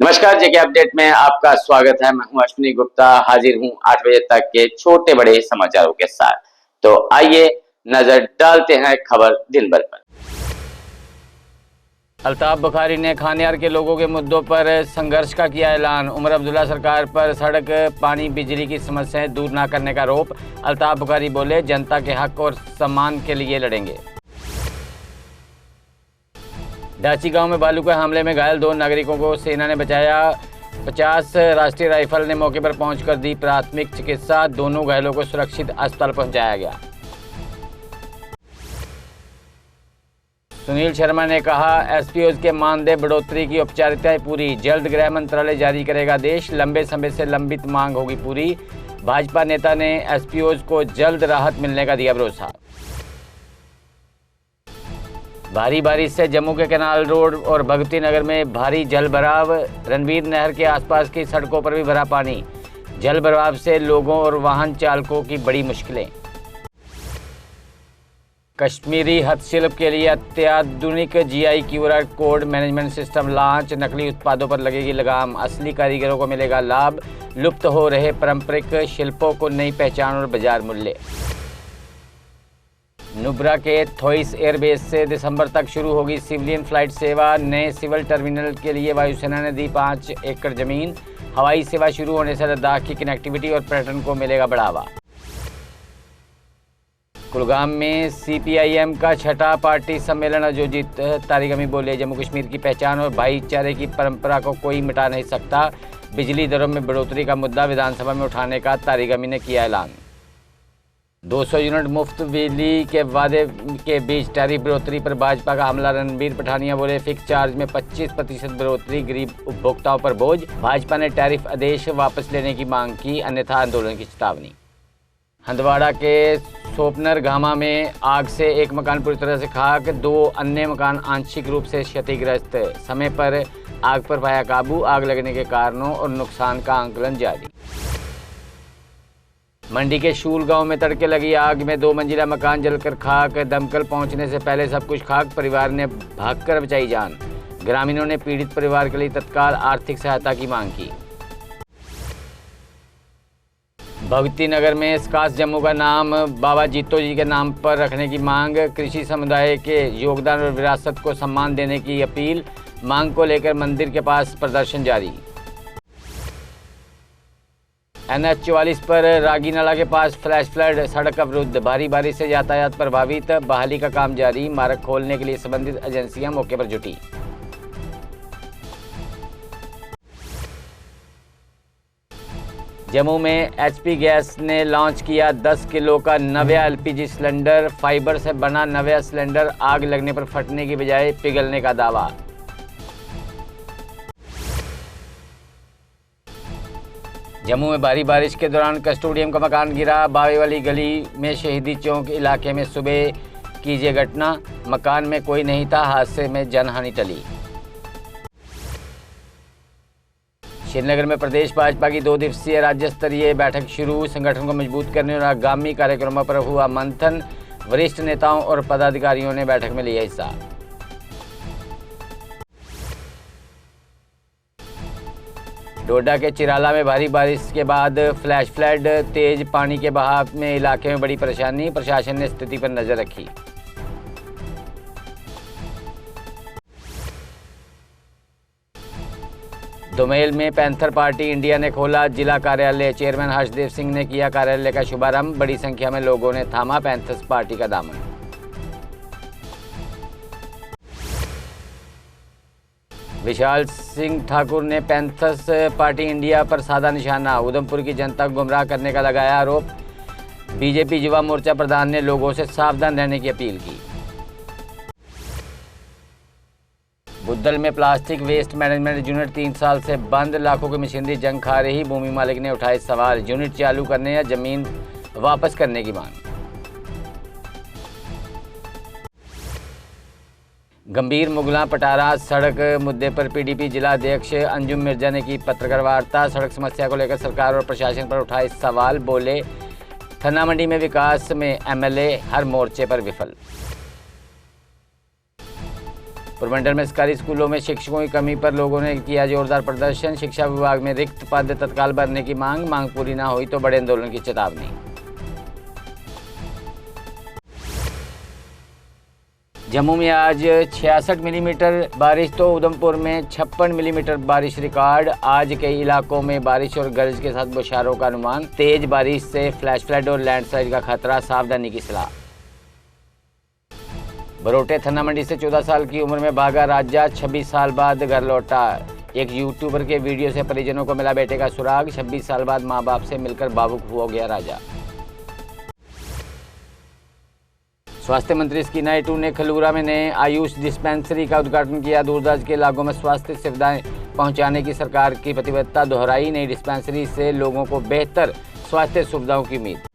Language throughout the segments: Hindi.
नमस्कार, जेके अपडेट में आपका स्वागत है। मैं हूं अश्विनी गुप्ता, हाजिर हूं 8 बजे तक के छोटे बड़े समाचारों के साथ। तो आइए नजर डालते हैं खबर दिन भर पर। अल्ताफ बुखारी ने खानियार के लोगों के मुद्दों पर संघर्ष का किया ऐलान। उमर अब्दुल्ला सरकार पर सड़क, पानी, बिजली की समस्याएं दूर न करने का आरोप। अल्ताफ बुखारी बोले, जनता के हक और सम्मान के लिए लड़ेंगे। डाची गांव में भालू के हमले में घायल 2 नागरिकों को सेना ने बचाया। 50 राष्ट्रीय राइफल ने मौके पर पहुंचकर दी प्राथमिक चिकित्सा। दोनों घायलों को सुरक्षित अस्पताल पहुंचाया गया। सुनील शर्मा ने कहा, एसपीओज के मानदेय बढ़ोतरी की औपचारिकताएं पूरी। जल्द गृह मंत्रालय जारी करेगा आदेश। लंबे समय से लंबित मांग होगी पूरी। भाजपा नेता ने एसपीओज को जल्द राहत मिलने का दिया भरोसा। भारी बारिश से जम्मू के कैनाल रोड और भगवती नगर में भारी जलभराव। रणवीर नहर के आसपास की सड़कों पर भी भरा पानी। जलभराव से लोगों और वाहन चालकों की बड़ी मुश्किलें। कश्मीरी हस्तशिल्प के लिए अत्याधुनिक GI QR code management system launch. नकली उत्पादों पर लगेगी लगाम। असली कारीगरों को मिलेगा लाभ। लुप्त हो रहे पारंपरिक शिल्पों को नई पहचान और बाजार मूल्य। नुब्रा के थोइस एयरबेस से दिसंबर तक शुरू होगी सिविलियन फ्लाइट सेवा। नए सिविल टर्मिनल के लिए वायुसेना ने दी 5 एकड़ जमीन। हवाई सेवा शुरू होने से लद्दाख की कनेक्टिविटी और पर्यटन को मिलेगा बढ़ावा। कुलगाम में सीपीआईएम का 6ठा पार्टी सम्मेलन आयोजित। तारिक अमीन बोले, जम्मू कश्मीर की पहचान और भाईचारे की परंपरा को कोई मिटा नहीं सकता। बिजली दरों में बढ़ोतरी का मुद्दा विधानसभा में उठाने का तारिक अमीन ने किया ऐलान। 200 यूनिट मुफ्त बिजली के वादे के बीच टैरिफ बढ़ोतरी पर भाजपा का हमला। रणबीर पठानिया बोले, फिक्स चार्ज में 25% बढ़ोतरी गरीब उपभोक्ताओं पर बोझ। भाजपा ने टैरिफ आदेश वापस लेने की मांग की, अन्यथा आंदोलन की चेतावनी। हंदवाड़ा के सोपनर गामा में आग से एक मकान पूरी तरह से खाक, 2 अन्य मकान आंशिक रूप से क्षतिग्रस्त। समय पर आग पर पाया काबू। आग लगने के कारणों और नुकसान का आंकलन जारी। मंडी के शूल गांव में तड़के लगी आग में 2 मंजिला मकान जलकर खाक। दमकल पहुंचने से पहले सब कुछ खाक। परिवार ने भागकर बचाई जान। ग्रामीणों ने पीड़ित परिवार के लिए तत्काल आर्थिक सहायता की मांग की। भगवती नगर में स्कास जम्मू का नाम बाबा जीतो जी के नाम पर रखने की मांग। कृषि समुदाय के योगदान और विरासत को सम्मान देने की अपील। मांग को लेकर मंदिर के पास प्रदर्शन जारी। NH 44 पर रागीनाला के पास फ्लैश फ्लड, सड़क अवरुद्ध। भारी बारिश से यातायात प्रभावित। बहाली का काम जारी। मार्ग खोलने के लिए संबंधित एजेंसियां मौके पर जुटी। जम्मू में HP गैस ने लॉन्च किया 10 किलो का नव्या LPG सिलेंडर। फाइबर से बना नव्या सिलेंडर आग लगने पर फटने की बजाय पिघलने का दावा। जम्मू में भारी बारिश के दौरान कस्टोडियम का मकान गिरा। बावे वाली गली में शहीदी चौक इलाके में सुबह की ये घटना। मकान में कोई नहीं था। हादसे में जनहानि टली। श्रीनगर में प्रदेश भाजपा की 2 दिवसीय राज्य स्तरीय बैठक शुरू। संगठन को मजबूत करने और आगामी कार्यक्रमों पर हुआ मंथन। वरिष्ठ नेताओं और पदाधिकारियों ने बैठक में लिया हिस्सा। डोडा के चिराला में भारी बारिश के बाद फ्लैश फ्लड। तेज पानी के बहाव में इलाके में बड़ी परेशानी। प्रशासन ने स्थिति पर नजर रखी। दोमेल में पैंथर पार्टी इंडिया ने खोला जिला कार्यालय। चेयरमैन हर्षदेव सिंह ने किया कार्यालय का शुभारंभ। बड़ी संख्या में लोगों ने थामा पैंथर्स पार्टी का दामन। विशाल सिंह ठाकुर ने पैंथर्स पार्टी इंडिया पर साधा निशाना। उधमपुर की जनता को गुमराह करने का लगाया आरोप। बीजेपी युवा मोर्चा प्रधान ने लोगों से सावधान रहने की अपील की। बुद्धल में प्लास्टिक वेस्ट मैनेजमेंट यूनिट 3 साल से बंद। लाखों की मशीनरी जंग खा रही। भूमि मालिक ने उठाए सवाल। यूनिट चालू करने या जमीन वापस करने की मांग। गंभीर मुगला पटारा सड़क मुद्दे पर पीडीपी जिला अध्यक्ष अंजुम मिर्जा ने की पत्रकार वार्ता। सड़क समस्या को लेकर सरकार और प्रशासन पर उठाए सवाल। बोले, थन्ना मंडी में विकास में MLA हर मोर्चे पर विफल। पुरमंडल में सरकारी स्कूलों में शिक्षकों की कमी पर लोगों ने किया जोरदार प्रदर्शन। शिक्षा विभाग में रिक्त पद तत्काल भरने की मांग पूरी न हुई तो बड़े आंदोलन की चेतावनी। जम्मू में आज 66 मिलीमीटर बारिश तो उधमपुर में 56 मिलीमीटर बारिश रिकॉर्ड। आज कई इलाकों में बारिश और गरज के साथ बौछारों का अनुमान। तेज बारिश से फ्लैश फ्लड और लैंडस्लाइड का खतरा, सावधानी की सलाह। बरोटे थाना मंडी से 14 साल की उम्र में भागा राजा 26 साल बाद घर लौटा। एक यूट्यूबर के वीडियो से परिजनों को मिला बेटे का सुराग। 26 साल बाद मां बाप से मिलकर भावुक हो गया राजा। स्वास्थ्य मंत्री स्की नायडू ने खलूरा में नए आयुष डिस्पेंसरी का उद्घाटन किया। दूरदराज के इलाकों में स्वास्थ्य सुविधाएं पहुंचाने की सरकार की प्रतिबद्धता दोहराई। नई डिस्पेंसरी से लोगों को बेहतर स्वास्थ्य सुविधाओं की उम्मीद।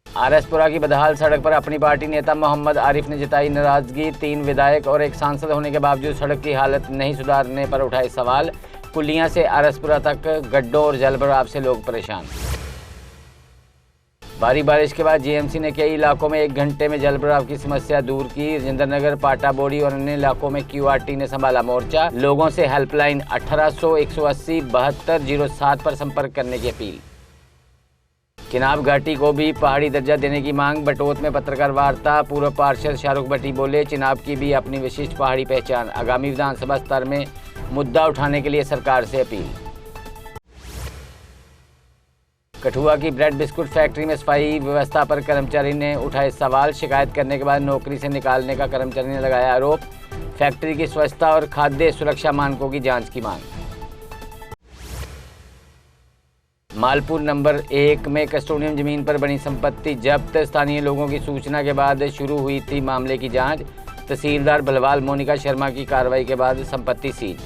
आरएसपुरा की बदहाल सड़क पर अपनी पार्टी नेता मोहम्मद आरिफ ने जताई नाराजगी। 3 विधायक और एक सांसद होने के बावजूद सड़क की हालत नहीं सुधारने पर उठाए सवाल। कुलियां से आरएसपुरा तक गड्ढों और जलभराव से लोग परेशान। भारी बारिश के बाद जीएमसी ने कई इलाकों में 1 घंटे में जलभराव की समस्या दूर की। राजेंद्र नगर, पाटा बोड़ी और अन्य इलाकों में क्यूआरटी ने संभाला मोर्चा। लोगों से हेल्पलाइन 1800 180 72 07 पर संपर्क करने की अपील। चिनाब घाटी को भी पहाड़ी दर्जा देने की मांग। बटोत में पत्रकार वार्ता। पूर्व पार्षद शाहरुख भट्टी बोले, चिनाब की भी अपनी विशिष्ट पहाड़ी पहचान। आगामी विधानसभा स्तर में मुद्दा उठाने के लिए सरकार से अपील। कठुआ की ब्रेड बिस्कुट फैक्ट्री में सफाई व्यवस्था पर कर्मचारी ने उठाए सवाल। शिकायत करने के बाद नौकरी से निकालने का कर्मचारी ने लगाया आरोप। फैक्ट्री की स्वच्छता और खाद्य सुरक्षा मानकों की जांच की मांग। मालपुर नंबर 1 में कस्टोडियम जमीन पर बनी संपत्ति जब्त। स्थानीय लोगों की सूचना के बाद शुरू हुई थी मामले की जांच। तहसीलदार भलवाल मोनिका शर्मा की कार्रवाई के बाद संपत्ति सीज।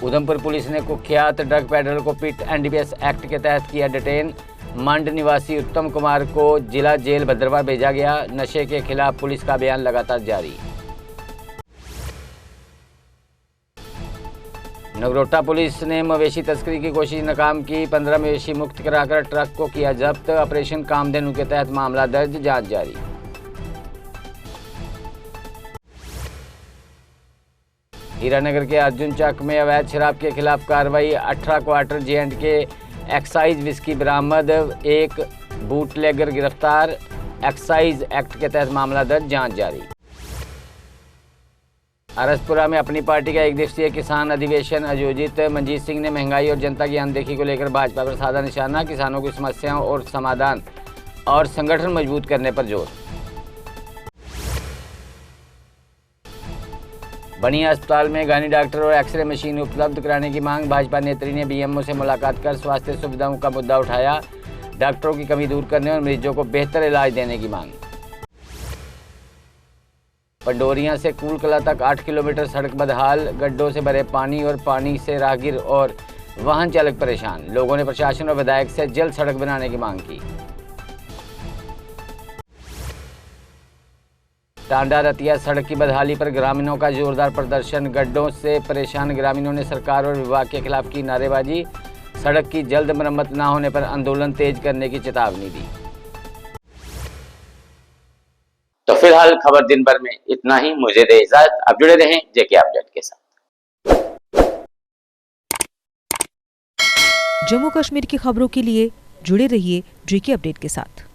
उधमपुर पुलिस ने कुख्यात ड्रग पेडलर को पिट एनडीपीएस एक्ट के तहत किया डिटेन। मंड निवासी उत्तम कुमार को जिला जेल भद्रवाह भेजा गया। नशे के खिलाफ पुलिस का अभियान लगातार जारी। नगरोटा पुलिस ने मवेशी तस्करी की कोशिश नाकाम की। 15 मवेशी मुक्त कराकर ट्रक को किया जब्त। ऑपरेशन कामधेनु के तहत मामला दर्ज, जांच जारी। हीरानगर के अर्जुन चक में अवैध शराब के खिलाफ कार्रवाई। 18 क्वार्टर J&K एक्साइज विस्की बरामद। 1 बूटलेगर गिरफ्तार। एक्साइज एक्ट के तहत मामला दर्ज, जांच जारी। आरएसपुरा में अपनी पार्टी का 1 दिवसीय किसान अधिवेशन आयोजित। मनजीत सिंह ने महंगाई और जनता की अनदेखी को लेकर भाजपा पर साधा निशाना। किसानों की समस्याओं और समाधान और संगठन मजबूत करने पर जोर। बनिया अस्पताल में गानी डॉक्टर और एक्सरे मशीन उपलब्ध कराने की मांग। भाजपा नेत्री ने बीएमओ से मुलाकात कर स्वास्थ्य सुविधाओं का मुद्दा उठाया। डॉक्टरों की कमी दूर करने और मरीजों को बेहतर इलाज देने की मांग। पंडोरिया से कूलकला तक 8 किलोमीटर सड़क बदहाल। गड्ढों से भरे पानी और पानी से राहगीर और वाहन चालक परेशान। लोगों ने प्रशासन और विधायक से जल्द सड़क बनाने की मांग की। टांडा रतिया सड़क की बदहाली पर ग्रामीणों का जोरदार प्रदर्शन। गड्ढों से परेशान ग्रामीणों ने सरकार और विभाग के खिलाफ की नारेबाजी। सड़क की जल्द मरम्मत न होने पर आंदोलन तेज करने की चेतावनी दी। तो फिलहाल खबर दिन भर में इतना ही। मुझे दे इजाजत। अब जुड़े रहें जेके अपडेट के साथ। जम्मू कश्मीर की खबरों के लिए जुड़े रहिए जेके अपडेट के साथ।